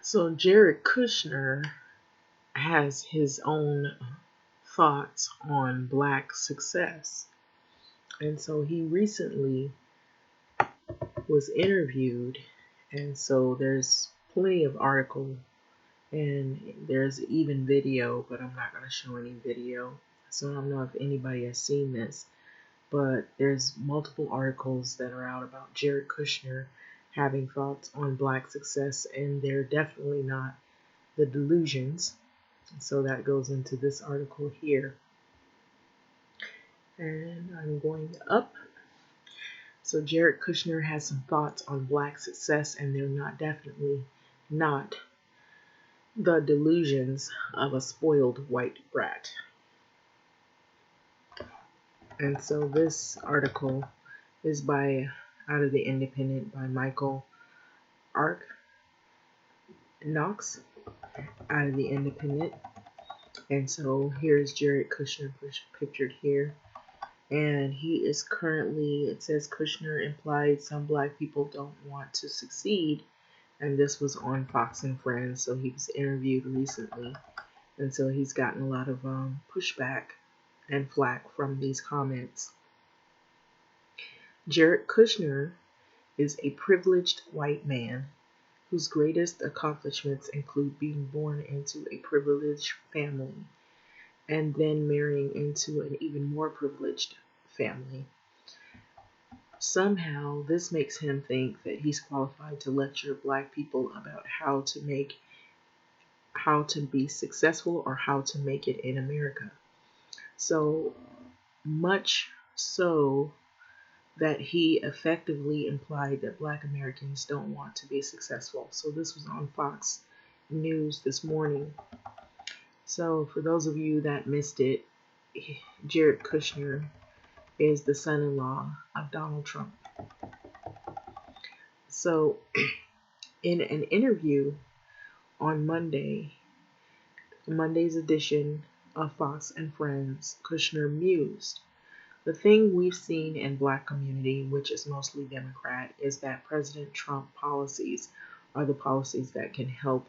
So Jared Kushner has his own thoughts on black success. And so he recently was interviewed, and so there's plenty of article and there's even video, but I'm not going to show any video. So I don't know if anybody has seen this, but there's multiple articles that are out about Jared Kushner having thoughts on black success, and they're definitely not the delusions. So that goes into this article here. And I'm going up. So Jared Kushner has some thoughts on black success, and they're definitely not the delusions of a spoiled white brat. And so this article is out of the Independent by Michael Ark Knox out of the Independent. And so here's Jared Kushner pictured here. And he is currently, it says Kushner implied some black people don't want to succeed. And this was on Fox and Friends, so he was interviewed recently. And so he's gotten a lot of pushback and flack from these comments. Jared Kushner is a privileged white man whose greatest accomplishments include being born into a privileged family and then marrying into an even more privileged family. Somehow, this makes him think that he's qualified to lecture black people about how to be successful or how to make it in America. So much so that he effectively implied that black Americans don't want to be successful. So this was on Fox News this morning. So for those of you that missed it, Jared Kushner is the son-in-law of Donald Trump. So in an interview on Monday's edition of Fox and Friends, Kushner mused, "The thing we've seen in black community, which is mostly Democrat, is that President Trump policies are the policies that can help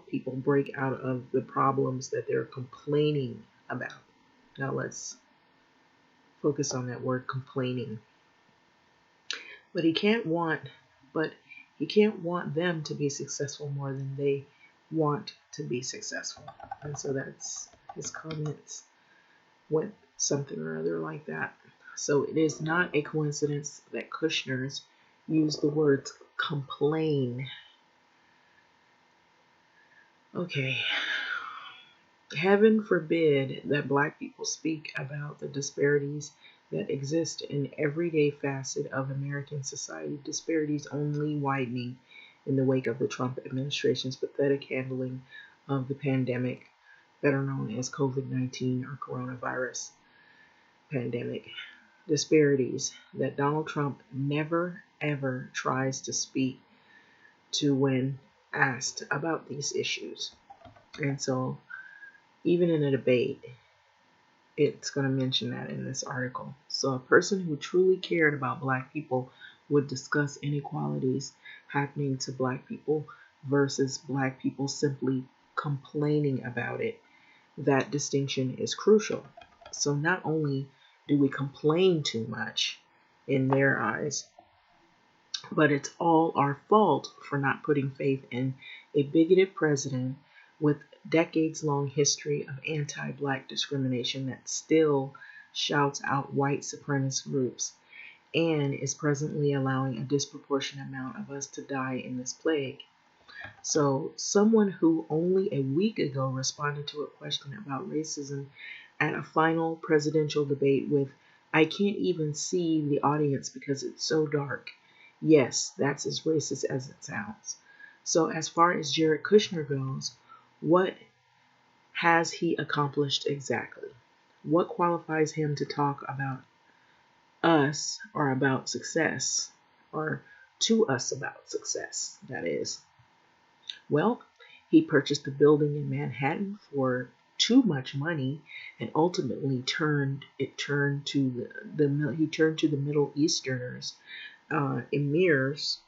people break out of the problems that they're complaining about." Now let's focus on that word complaining. But he can't want them to be successful more than they want to be successful. And so that's his comments went something or other like that. So it is not a coincidence that Kushners use the words complain. Okay. Heaven forbid that black people speak about the disparities that exist in everyday facet of American society, disparities only widening in the wake of the Trump administration's pathetic handling of the pandemic, better known as COVID-19 or coronavirus pandemic. Disparities that Donald Trump never, ever tries to speak to when asked about these issues. And so even in a debate, it's going to mention that in this article. So a person who truly cared about black people would discuss inequalities happening to black people versus black people simply complaining about it. That distinction is crucial. So not only do we complain too much in their eyes, but it's all our fault for not putting faith in a bigoted president with decades-long history of anti-black discrimination that still shouts out white supremacist groups and is presently allowing a disproportionate amount of us to die in this plague. So someone who only a week ago responded to a question about racism at a final presidential debate with, "I can't even see the audience because it's so dark." Yes, that's as racist as it sounds. So as far as Jared Kushner goes, what has he accomplished exactly? What qualifies him to talk about us or about success, or to us about success, that is? Well, he purchased a building in Manhattan for too much money and ultimately turned to the Middle Easterners, emirs,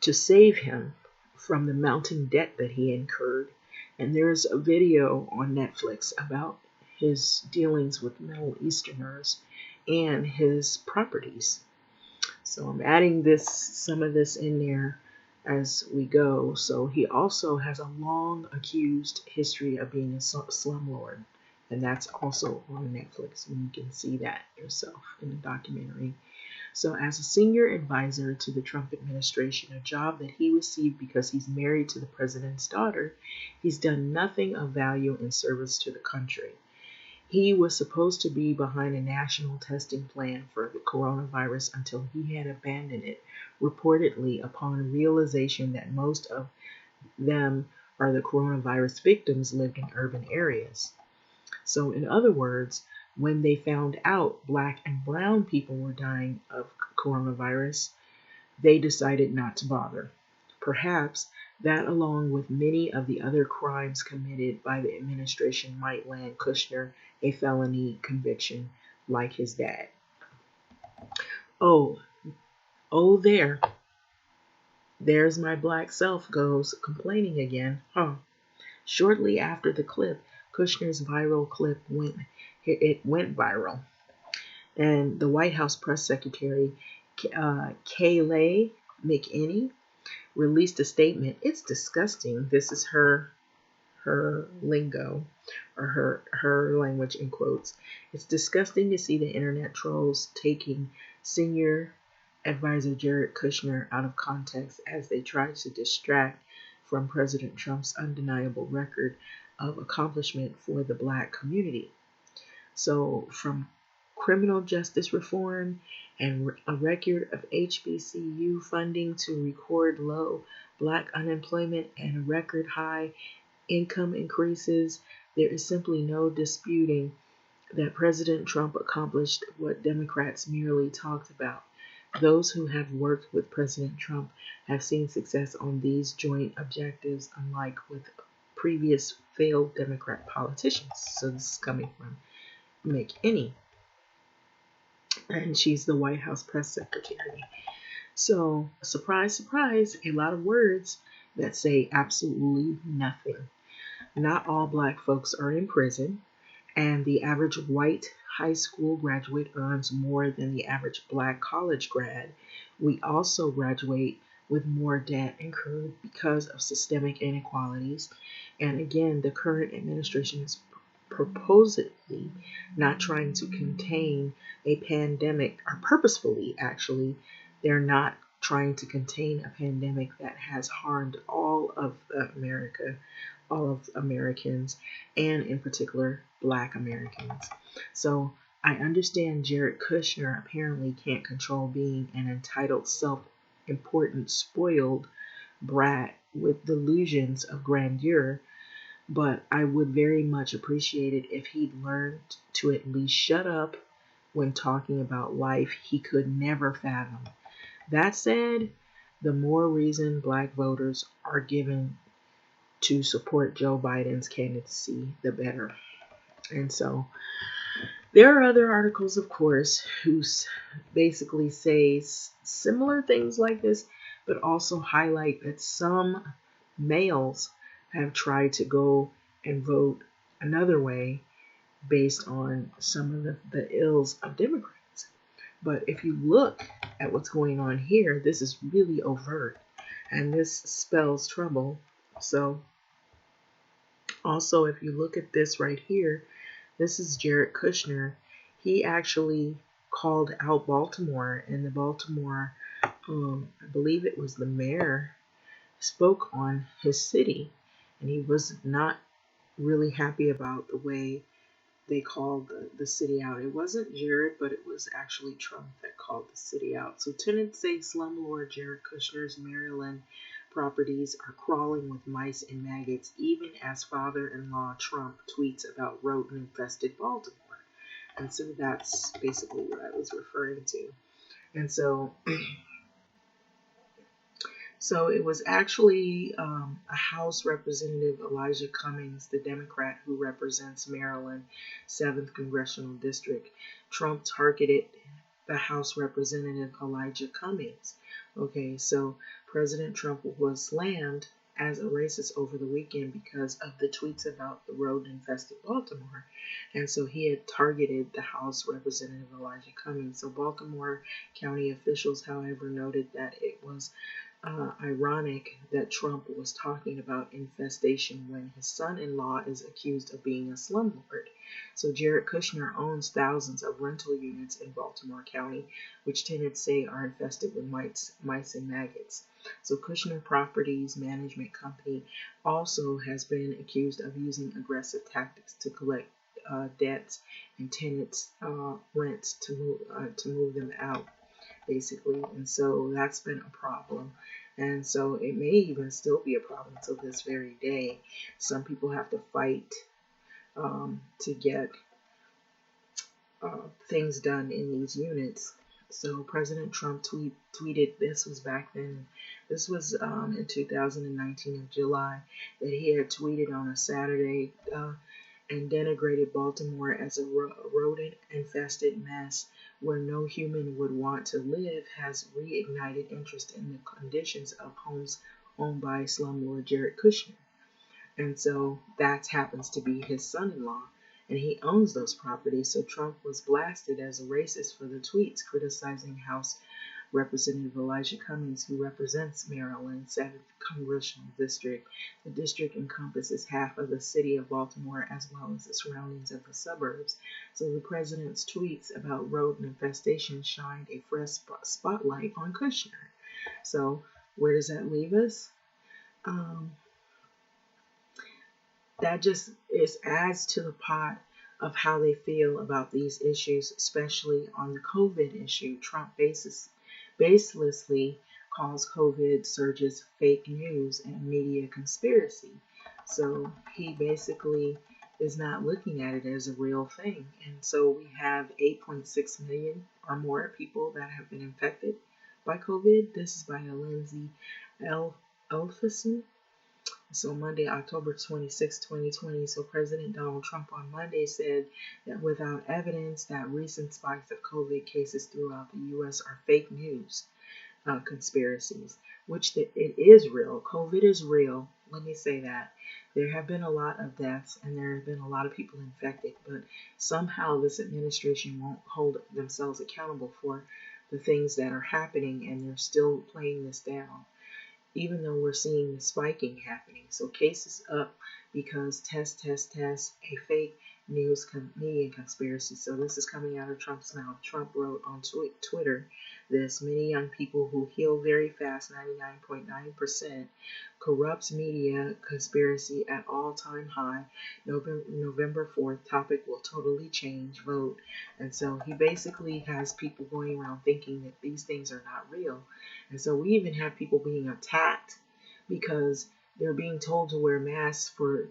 to save him from the mounting debt that he incurred. And there's a video on Netflix about his dealings with Middle Easterners and his properties. So I'm adding some of this in there as we go. So he also has a long accused history of being a slumlord, and that's also on Netflix, and you can see that yourself in the documentary. So as a senior advisor to the Trump administration, a job that he received because he's married to the president's daughter, he's done nothing of value in service to the country. He was supposed to be behind a national testing plan for the coronavirus until he had abandoned it, reportedly upon realization that most of them are the coronavirus victims lived in urban areas. So in other words, when they found out black and brown people were dying of coronavirus, they decided not to bother. Perhaps that, along with many of the other crimes committed by the administration, might land Kushner a felony conviction like his dad. Oh, there's my black self goes complaining again, huh? Shortly after the clip, Kushner's viral clip went viral, and the White House press secretary, Kayleigh McEnany, released a statement. It's disgusting. This is her lingo, or her language in quotes. It's disgusting to see the internet trolls taking senior advisor Jared Kushner out of context as they try to distract from President Trump's undeniable record of accomplishment for the black community. So from criminal justice reform and a record of HBCU funding to record low black unemployment and a record high income increases, there is simply no disputing that President Trump accomplished what Democrats merely talked about. Those who have worked with President Trump have seen success on these joint objectives, unlike with previous failed Democrat politicians. So this is coming from McEnany, and she's the White House press secretary. So, surprise, surprise, a lot of words that say absolutely nothing. Not all black folks are in prison, and the average white high school graduate earns more than the average black college grad. We also graduate with more debt incurred because of systemic inequalities. And again, the current administration is purportedly not trying to contain a pandemic, or purposefully, actually, they're not trying to contain a pandemic that has harmed all of America, all of Americans, and in particular, black Americans. So I understand Jared Kushner apparently can't control being an entitled, self-important, spoiled brat with delusions of grandeur, but I would very much appreciate it if he'd learned to at least shut up when talking about life he could never fathom. That said, the more reason black voters are given to support Joe Biden's candidacy, the better. And so there are other articles, of course, who basically say similar things like this, but also highlight that some males have tried to go and vote another way based on some of the ills of Democrats. But if you look at what's going on here, this is really overt, and this spells trouble. So also, if you look at this right here, this is Jared Kushner. He actually called out Baltimore, and the Baltimore, I believe it was the mayor, spoke on his city, and he was not really happy about the way they called the city out. It wasn't Jared, but it was actually Trump that called the city out. So tenants say Slumlord Jared Kushner's Maryland properties are crawling with mice and maggots, even as father-in-law Trump tweets about rodent-infested Baltimore. And so that's basically what I was referring to. And so it was actually a House Representative Elijah Cummings, the Democrat who represents Maryland 7th Congressional District. Trump targeted the House Representative Elijah Cummings. Okay, so President Trump was slammed as a racist over the weekend because of the tweets about the rodent-infested Baltimore. And so he had targeted the House Representative Elijah Cummings. So Baltimore County officials, however, noted that it was ironic that Trump was talking about infestation when his son-in-law is accused of being a slumlord. So Jared Kushner owns thousands of rental units in Baltimore County, which tenants say are infested with mice and maggots. So Kushner Properties Management Company also has been accused of using aggressive tactics to collect debts and tenants' rents to move them out, basically. And so that's been a problem. And so it may even still be a problem to this very day. Some people have to fight to get things done in these units. So President Trump tweeted, this was back then, this was in 2019 of July, that he had tweeted on a Saturday and denigrated Baltimore as a rodent-infested mess where no human would want to live, has reignited interest in the conditions of homes owned by slumlord Jared Kushner. And so that happens to be his son-in-law, and he owns those properties. So Trump was blasted as a racist for the tweets criticizing House Representative Elijah Cummings, who represents Maryland's 7th Congressional District. The district encompasses half of the city of Baltimore as well as the surroundings of the suburbs. So the president's tweets about rodent infestation shined a fresh spotlight on Kushner. So where does that leave us? That just adds to the pot of how they feel about these issues, especially on the COVID issue. Trump baselessly calls COVID surges fake news and media conspiracy. So he basically is not looking at it as a real thing. And so we have 8.6 million or more people that have been infected by COVID. This is by Lindsay Elfison. So Monday, October 26, 2020, so President Donald Trump on Monday said that without evidence that recent spikes of COVID cases throughout the U.S. are fake news conspiracies, which it is real. COVID is real. Let me say that. There have been a lot of deaths and there have been a lot of people infected, but somehow this administration won't hold themselves accountable for the things that are happening, and they're still playing this down, even though we're seeing the spiking happening. So cases up because test, a fake news media conspiracy. So this is coming out of Trump's mouth. Trump wrote on Twitter this: many young people who heal very fast, 99.9%, corrupts media conspiracy at all-time high. November 4th, topic will totally change, vote. And so he basically has people going around thinking that these things are not real. And so we even have people being attacked because they're being told to wear masks for,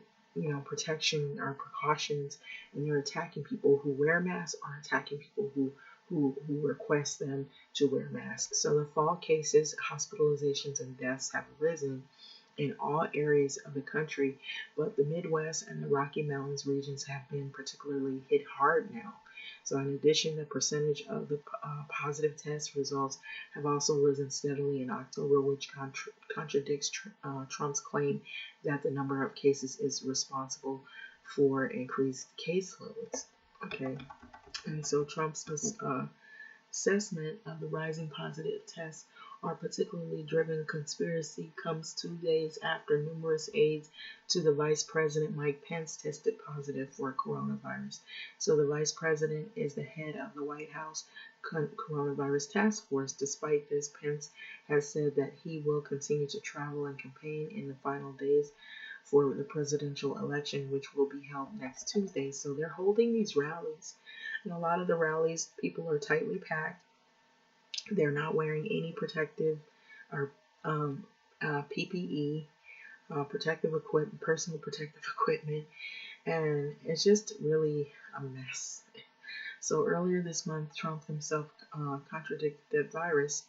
protection or precautions, and they're attacking people who wear masks or attacking people who request them to wear masks. So the fall cases, hospitalizations, and deaths have risen in all areas of the country, but the Midwest and the Rocky Mountains regions have been particularly hit hard now. So in addition, the percentage of the positive test results have also risen steadily in October, which contradicts Trump's claim that the number of cases is responsible for increased caseloads. Okay, and so Trump's assessment of the rising positive tests are particularly driven conspiracy comes 2 days after numerous aides to the Vice President Mike Pence tested positive for coronavirus. So the Vice President is the head of the White House coronavirus task force. Despite this, Pence has said that he will continue to travel and campaign in the final days for the presidential election, which will be held next Tuesday. So they're holding these rallies. And a lot of the rallies, people are tightly packed. They're not wearing any protective or PPE, protective equipment, personal protective equipment, and it's just really a mess. So earlier this month, Trump himself contradicted the virus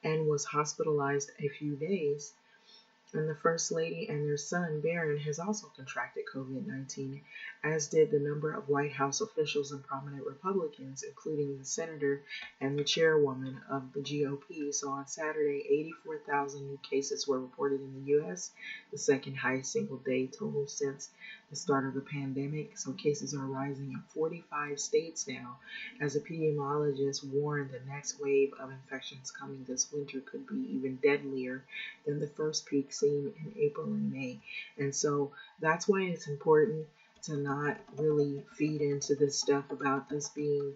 and was hospitalized a few days. And the First Lady and their son, Barron, has also contracted COVID-19, as did the number of White House officials and prominent Republicans, including the senator and the chairwoman of the GOP. So on Saturday, 84,000 new cases were reported in the U.S., the second highest single day total since the start of the pandemic. So cases are rising in 45 states now, as epidemiologists warn the next wave of infections coming this winter could be even deadlier than the first peak seen in April and May. And so that's why it's important to not really feed into this stuff about this being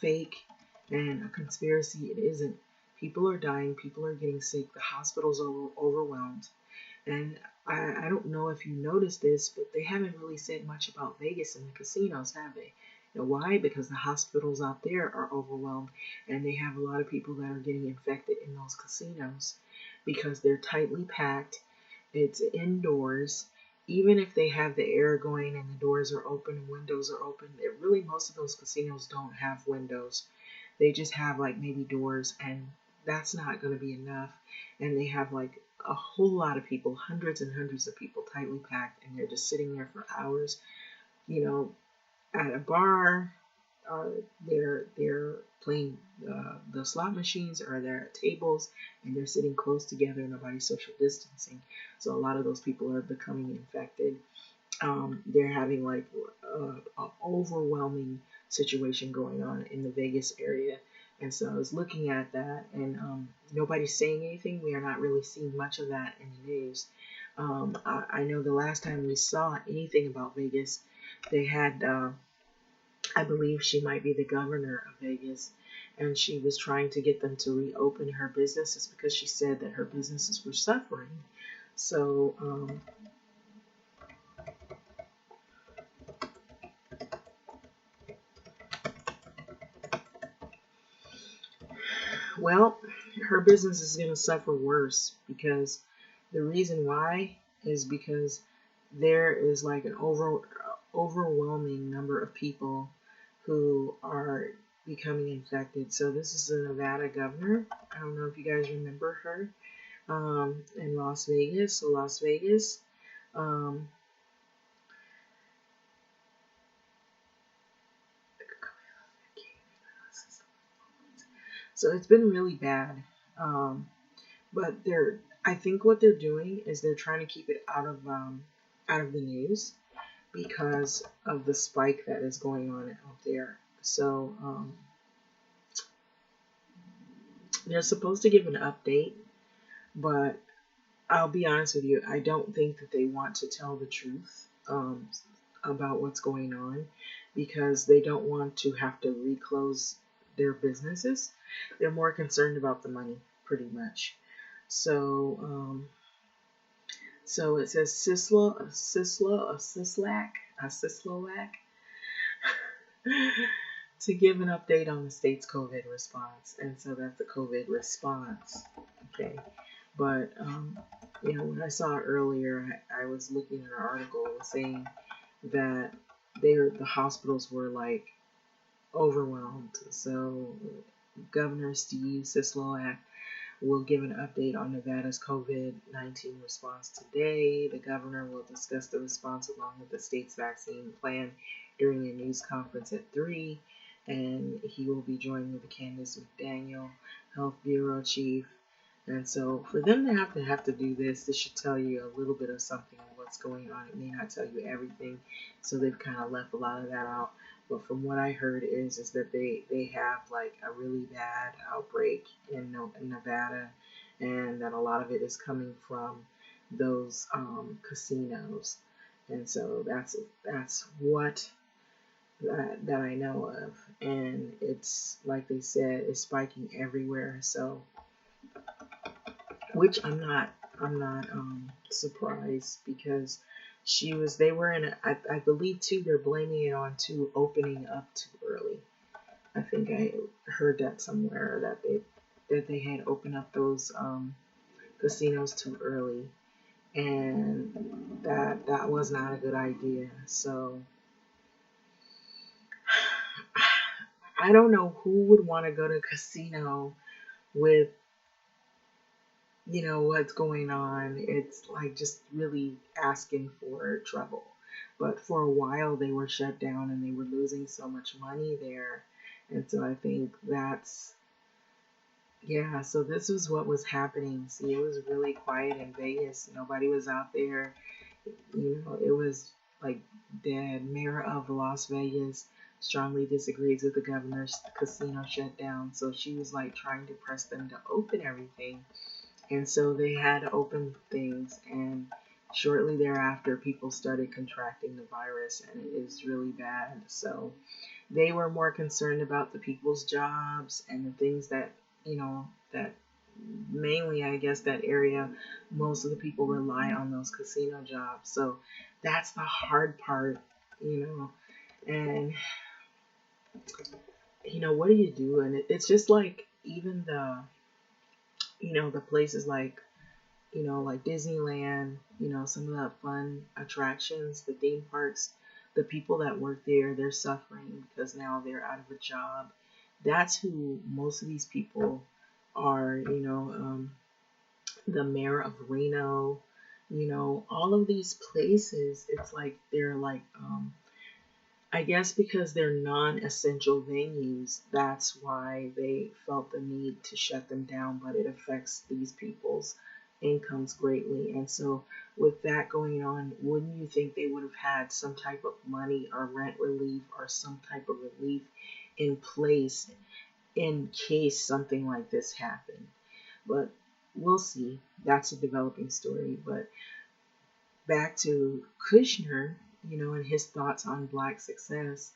fake and a conspiracy. It isn't. People are dying, people are getting sick, the hospitals are overwhelmed. And I don't know if you noticed this, but they haven't really said much about Vegas and the casinos, have they? You know why? Because the hospitals out there are overwhelmed and they have a lot of people that are getting infected in those casinos because they're tightly packed. It's indoors. Even if they have the air going and the doors are open and windows are open, really most of those casinos don't have windows. They just have like maybe doors, and that's not going to be enough. And they have like a whole lot of people, hundreds and hundreds of people tightly packed, and they're just sitting there for hours, you know, at a bar. They're playing the slot machines, or they're at tables and they're sitting close together and nobody's social distancing. So a lot of those people are becoming infected. They're having like an overwhelming situation going on in the Vegas area. And so I was looking at that, and nobody's saying anything. We are not really seeing much of that in the news. I know the last time we saw anything about Vegas, they had, I believe she might be the governor of Vegas, and she was trying to get them to reopen her businesses because she said that her businesses were suffering. So, well, her business is going to suffer worse, because the reason why is because there is like an overwhelming number of people who are becoming infected. So this is the Nevada governor. I don't know if you guys remember her, in Las Vegas. So Las Vegas, um, so it's been really bad. But I think what they're doing is they're trying to keep it out of the news because of the spike that is going on out there. So they're supposed to give an update, but I'll be honest with you, I don't think that they want to tell the truth about what's going on, because they don't want to have to reclose their businesses. They're more concerned about the money, pretty much. So, so it says Sislak, to give an update on the state's COVID response. And so that's the COVID response. Okay. But, when I saw it earlier, I was looking at an article saying that the hospitals were like overwhelmed. So Governor Steve Sisolak will give an update on Nevada's COVID-19 response today. The governor will discuss the response along with the state's vaccine plan during a news conference at 3. And he will be joined with Candace McDaniel, Health Bureau Chief. And so for them to have to do this should tell you a little bit of something of what's going on. It may not tell you everything, so they've kind of left a lot of that out. But from what I heard is that they have like a really bad outbreak in Nevada, and that a lot of it is coming from those casinos. And so that's what that I know of. And it's like they said, it's spiking everywhere. So, which I'm not surprised, because they were in I believe too, they're blaming it on opening up too early. I think I heard that somewhere, that they had opened up those casinos too early, and that was not a good idea. So I don't know who would want to go to a casino with what's going on. It's like just really asking for trouble. But for a while, they were shut down and they were losing so much money there. And so I think that's, yeah, so this was what was happening. See, it was really quiet in Vegas. Nobody was out there. It was like the mayor of Las Vegas strongly disagrees with the governor's casino shutdown. So she was like trying to press them to open everything. And so they had open things, and shortly thereafter, people started contracting the virus, and it is really bad. So they were more concerned about the people's jobs and the things that mainly, I guess, that area, most of the people rely on those casino jobs. So that's the hard part, you know. And, what do you do? And it's just like even the places like Disneyland, some of the fun attractions, the theme parks, the people that work there, they're suffering because now they're out of a job. That's who most of these people are, the mayor of Reno, all of these places, it's like they're like, I guess because they're non-essential venues, that's why they felt the need to shut them down, but it affects these people's incomes greatly. And so with that going on, wouldn't you think they would have had some type of money or rent relief or some type of relief in place in case something like this happened? But we'll see. That's a developing story. But back to Kushner, and his thoughts on black success,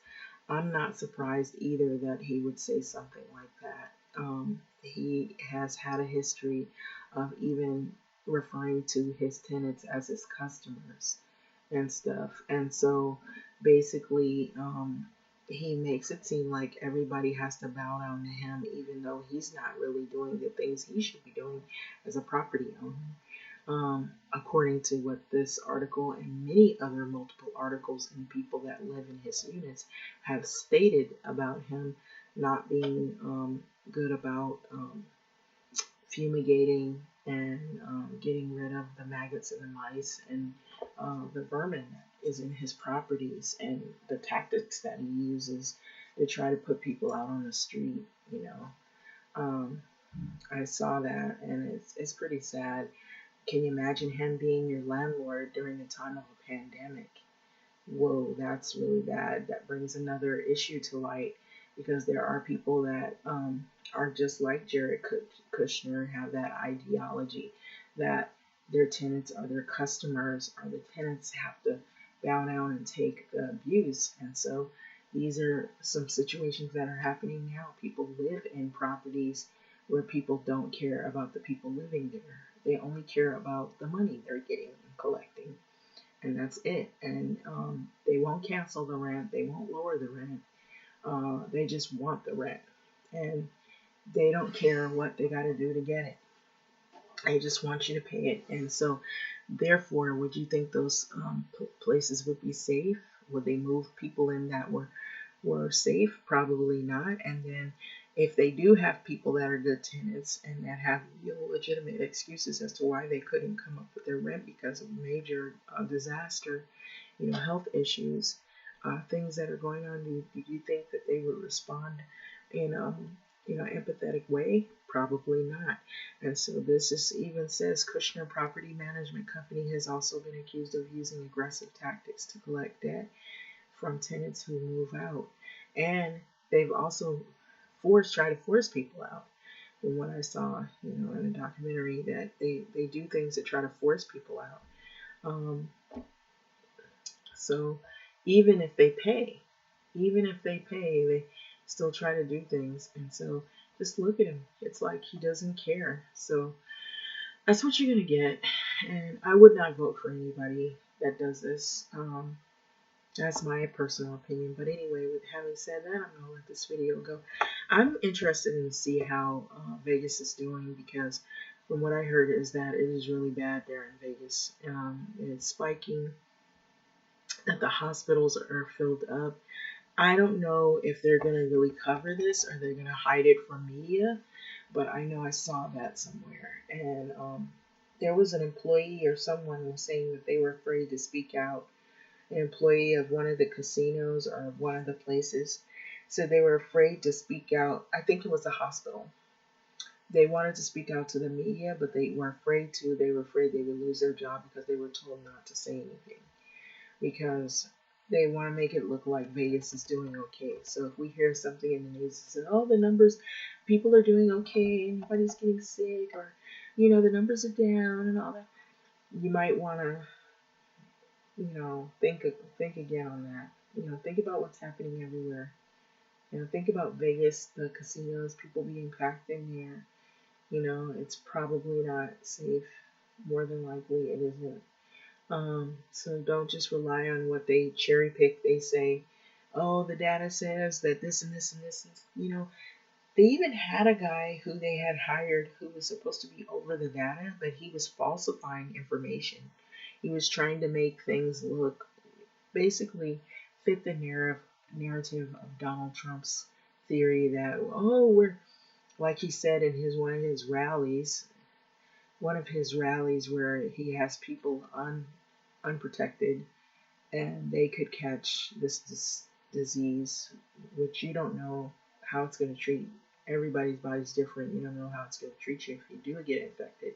I'm not surprised either that he would say something like that. He has had a history of even referring to his tenants as his customers and stuff. And so basically, he makes it seem like everybody has to bow down to him, even though he's not really doing the things he should be doing as a property owner. According to what this article and many other multiple articles and people that live in his units have stated about him not being good about fumigating and getting rid of the maggots and the mice and the vermin that is in his properties, and the tactics that he uses to try to put people out on the street. Um, I saw that, and it's pretty sad. Can you imagine him being your landlord during the time of a pandemic? Whoa, that's really bad. That brings another issue to light because there are people that are just like Jared Kushner, have that ideology that their tenants are their customers, or the tenants have to bow down and take the abuse. And so these are some situations that are happening now. People live in properties where people don't care about the people living there. They only care about the money they're getting and collecting, and that's it. And they won't cancel the rent. They won't lower the rent. They just want the rent, and they don't care what they got to do to get it. They just want you to pay it. And so, therefore, would you think those places would be safe? Would they move people in that were safe? Probably not. And then if they do have people that are good tenants and that have legitimate excuses as to why they couldn't come up with their rent because of major disaster, health issues, things that are going on, do you think that they would respond in empathetic way? Probably not. And so this is even says Kushner Property Management Company has also been accused of using aggressive tactics to collect debt from tenants who move out. And they've also try to force people out. From what I saw, in a documentary, that they do things to try to force people out. Um, so even if they pay, they still try to do things. And so just look at him. It's like he doesn't care. So that's what you're going to get. And I would not vote for anybody that does this. That's my personal opinion. But anyway, with having said that, I'm going to let this video go. I'm interested in to see how Vegas is doing, because from what I heard is that it is really bad there in Vegas. It's spiking, that the hospitals are filled up. I don't know if they're going to really cover this or they're going to hide it from media, but I know I saw that somewhere. And there was an employee or someone was saying that they were afraid to speak out. An employee of one of the casinos or one of the places said they were afraid to speak out. I think it was the hospital. They wanted to speak out to the media, but they were afraid to. They were afraid they would lose their job because they were told not to say anything, because they want to make it look like Vegas is doing okay. So if we hear something in the news that says, "Oh, the numbers, people are doing okay, nobody's getting sick," or the numbers are down and all that, you might want to, think again on that. Think about what's happening everywhere. Think about Vegas, the casinos, people being packed in there. It's probably not safe. More than likely, it isn't. So don't just rely on what they cherry pick. They say, "Oh, the data says that this and this and this." They even had a guy who they had hired who was supposed to be over the data, but he was falsifying information. He was trying to make things look, basically fit the narrative of Donald Trump's theory that, oh, we're, like he said in his one of his rallies where he has people unprotected and they could catch this disease, which you don't know how it's going to treat. Everybody's body's different. You don't know how it's going to treat you if you do get infected.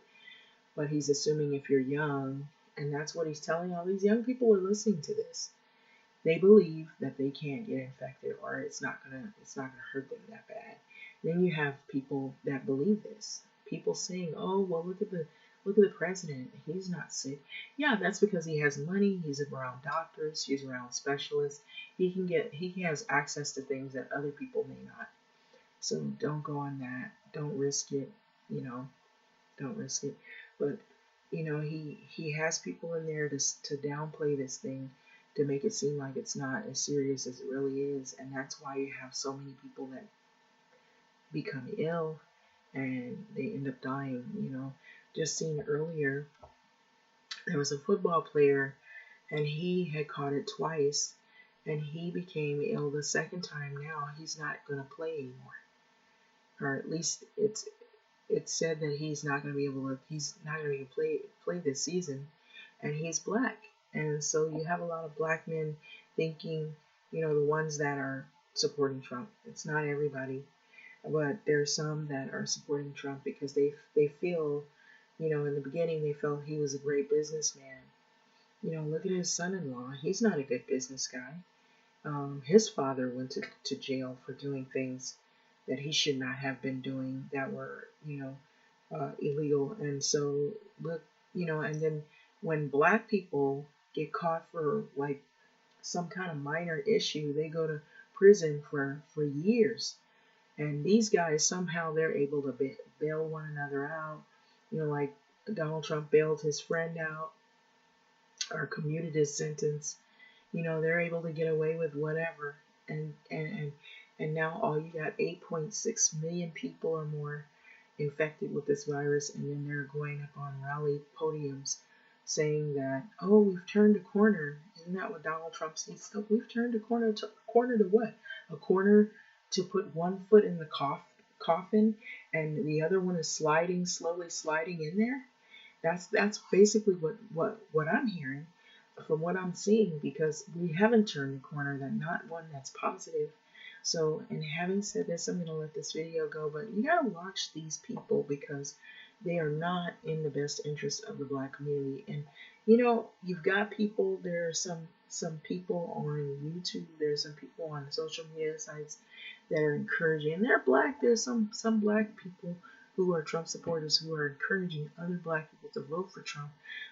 But he's assuming if you're young, and that's what he's telling all these young people who are listening to this. They believe that they can't get infected or it's not gonna hurt them that bad. Then you have people that believe this. People saying, "Oh, well, look at the president. He's not sick." Yeah, that's because he has money. He's around doctors. He's around specialists. He has access to things that other people may not. So don't go on that. Don't risk it. You know, don't risk it. But he has people in there to downplay this thing, to make it seem like it's not as serious as it really is, and that's why you have so many people that become ill and they end up dying. Just seen earlier, there was a football player and he had caught it twice, and he became ill the second time. Now he's not going to play anymore, or at least it's said that he's not going to be able to play this season, and he's black. And so you have a lot of black men thinking, the ones that are supporting Trump. It's not everybody, but there's some that are supporting Trump because they feel, in the beginning they felt he was a great businessman. Look at his son-in-law. He's not a good business guy. His father went to jail for doing things that he should not have been doing, that were, illegal. And so, look, and then when black people get caught for like some kind of minor issue, they go to prison for years. And these guys, somehow they're able to bail one another out. Like Donald Trump bailed his friend out or commuted his sentence. They're able to get away with whatever. And now all you got 8.6 million people or more infected with this virus, and then they're going up on rally podiums saying that, "Oh, we've turned a corner." Isn't that what Donald Trump says? So we've turned a corner to what? A corner to put one foot in the coffin and the other one is slowly sliding in there? That's basically what I'm hearing from what I'm seeing, because we haven't turned a corner, that not one that's positive. So, and having said this, I'm going to let this video go, but you got to watch these people because they are not in the best interest of the black community. And you've got people, there are some people on YouTube, there's some people on social media sites that are encouraging, and they're black. There's some black people who are Trump supporters who are encouraging other black people to vote for Trump,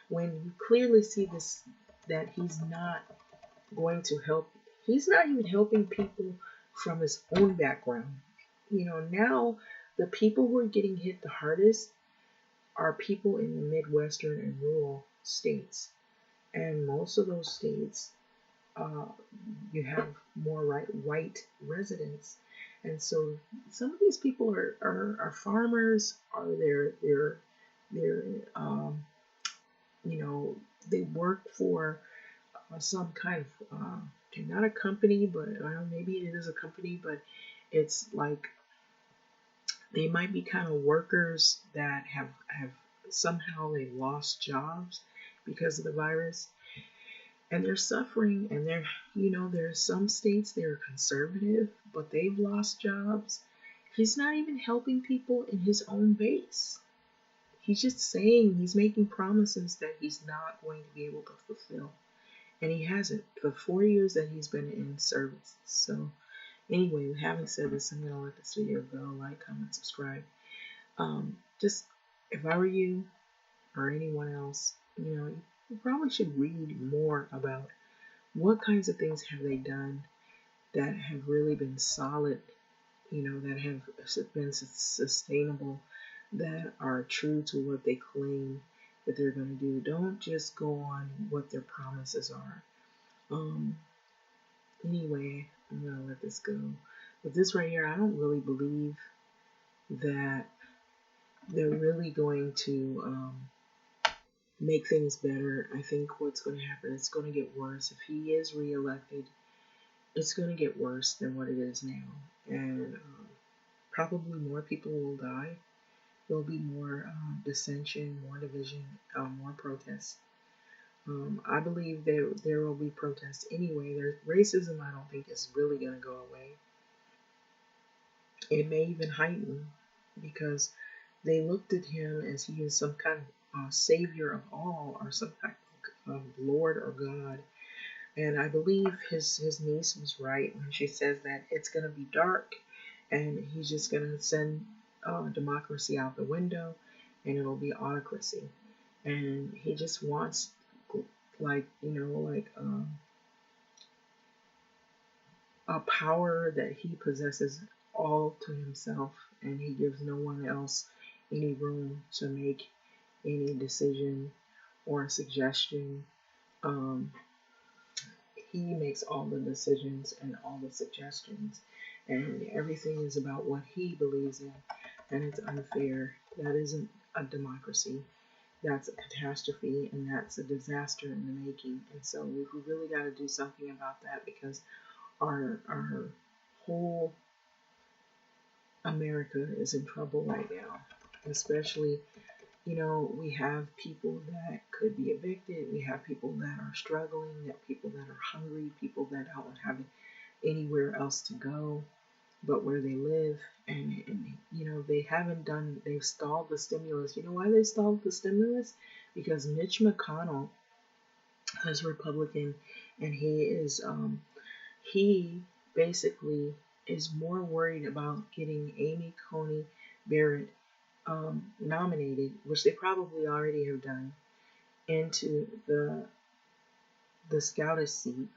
when you clearly see this, that he's not going to help. He's not even helping people from his own background. Now the people who are getting hit the hardest are people in the Midwestern and rural states. And most of those states, you have more white residents. And so some of these people are farmers, or they're they work for some kind of not a company, but maybe it is a company, but it's like They might be kind of workers that have somehow they lost jobs because of the virus, and they're suffering, and there's some states that are conservative but they've lost jobs. He's not even helping people in his own base. He's just saying, he's making promises that he's not going to be able to fulfill, and he hasn't for 4 years that he's been in service. So anyway, having said this, I'm gonna let this video go. Like, comment, subscribe. Just, if I were you or anyone else, you probably should read more about what kinds of things have they done that have really been solid, that have been sustainable, that are true to what they claim that they're going to do. Don't just go on what their promises are. Anyway, I'm going to let this go. But this right here, I don't really believe that they're really going to make things better. I think what's going to happen, it's going to get worse. If he is reelected, it's going to get worse than what it is now. And probably more people will die. There'll be more dissension, more division, more protests. I believe there will be protests anyway. Racism, I don't think, is really going to go away. It may even heighten because they looked at him as he is some kind of savior of all, or some kind of Lord or God. And I believe his niece was right when she says that it's going to be dark and he's just going to send democracy out the window and it'll be autocracy. And he just wants, a power that he possesses all to himself, and he gives no one else any room to make any decision or suggestion. He makes all the decisions and all the suggestions, and everything is about what he believes in, and it's unfair. That isn't a democracy. That's a catastrophe, and that's a disaster in the making. And so we really got to do something about that, because our whole America is in trouble right now. Especially, we have people that could be evicted. We have people that are struggling, that people that are hungry, people that don't have anywhere else to go but where they live. And they've stalled the stimulus. You know why they stalled the stimulus? Because Mitch McConnell is Republican, and he basically is more worried about getting Amy Coney Barrett nominated, which they probably already have done, into the SCOTUS seat,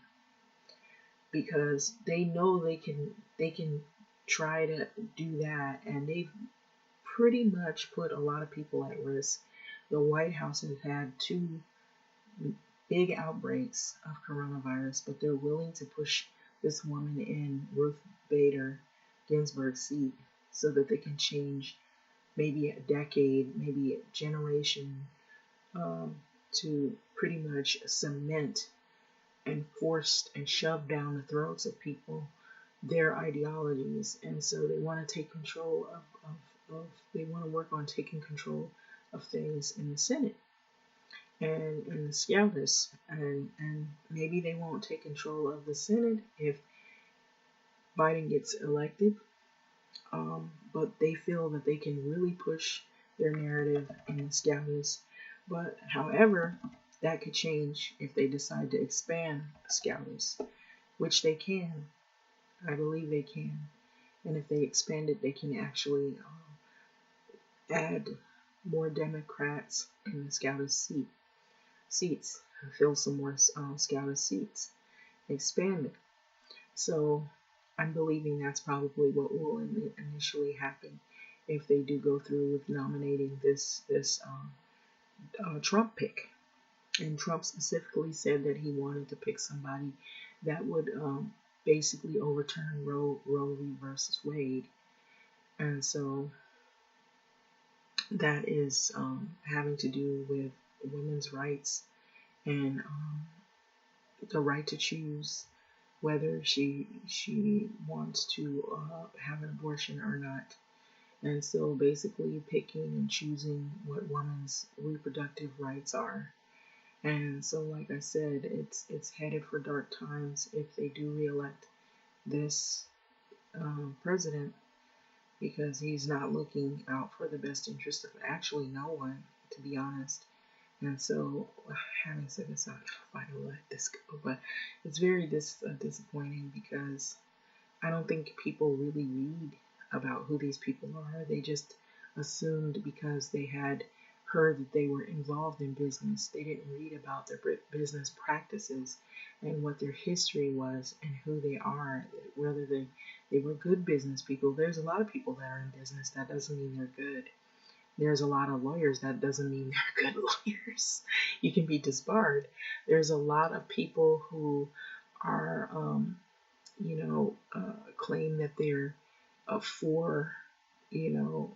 because they know they can try to do that, and they've pretty much put a lot of people at risk. The White House has had 2 big outbreaks of coronavirus, but they're willing to push this woman in Ruth Bader Ginsburg's seat so that they can change maybe a decade, maybe a generation, to pretty much cement and force and shove down the throats of people their ideologies. And so they want to take control they want to work on taking control of things in the Senate and in the SCOTUS, and maybe they won't take control of the Senate if Biden gets elected, but they feel that they can really push their narrative in the SCOTUS. But however, that could change if they decide to expand SCOTUS, which they can. I believe they can. And if they expand it, they can actually add more Democrats in the SCOTUS seats, fill some more SCOTUS seats, expand it. So I'm believing that's probably what will initially happen if they do go through with nominating this Trump pick. And Trump specifically said that he wanted to pick somebody that would basically overturn Roe v. versus Wade. And so that is having to do with women's rights and the right to choose whether she wants to have an abortion or not. And so basically picking and choosing what women's reproductive rights are. And so, like I said, it's headed for dark times if they do reelect this president, because he's not looking out for the best interest of actually no one, to be honest. And so, having said this, I'll finally let this go. But it's very disappointing because I don't think people really read about who these people are. They just assumed because they had heard that they were involved in business. They didn't read about their business practices and what their history was and who they are, whether they were good business people. There's a lot of people that are in business. That doesn't mean they're good. There's a lot of lawyers. That doesn't mean they're good lawyers. You can be disbarred. There's a lot of people who are claim that they're for,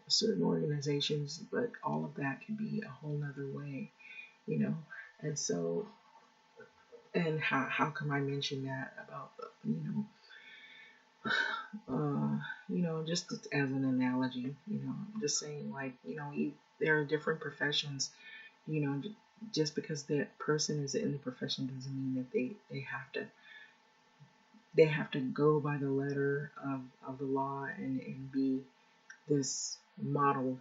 certain organizations, but all of that can be a whole nother way, you know. And so, and how come I mention that about, just as an analogy, I'm just saying, like, there are different professions, you know, just because that person is in the profession doesn't mean that they have to go by the letter of the law and be this model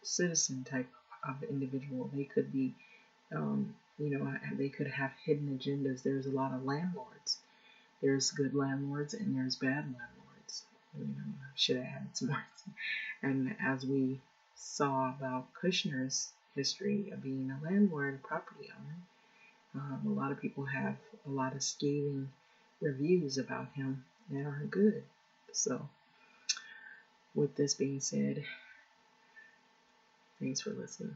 citizen type of individual. They could be, they could have hidden agendas. There's a lot of landlords. There's good landlords and there's bad landlords. I should have added some more. And as we saw about Kushner's history of being a landlord, a property owner, a lot of people have a lot of scathing reviews about him that aren't good. So, with this being said, thanks for listening.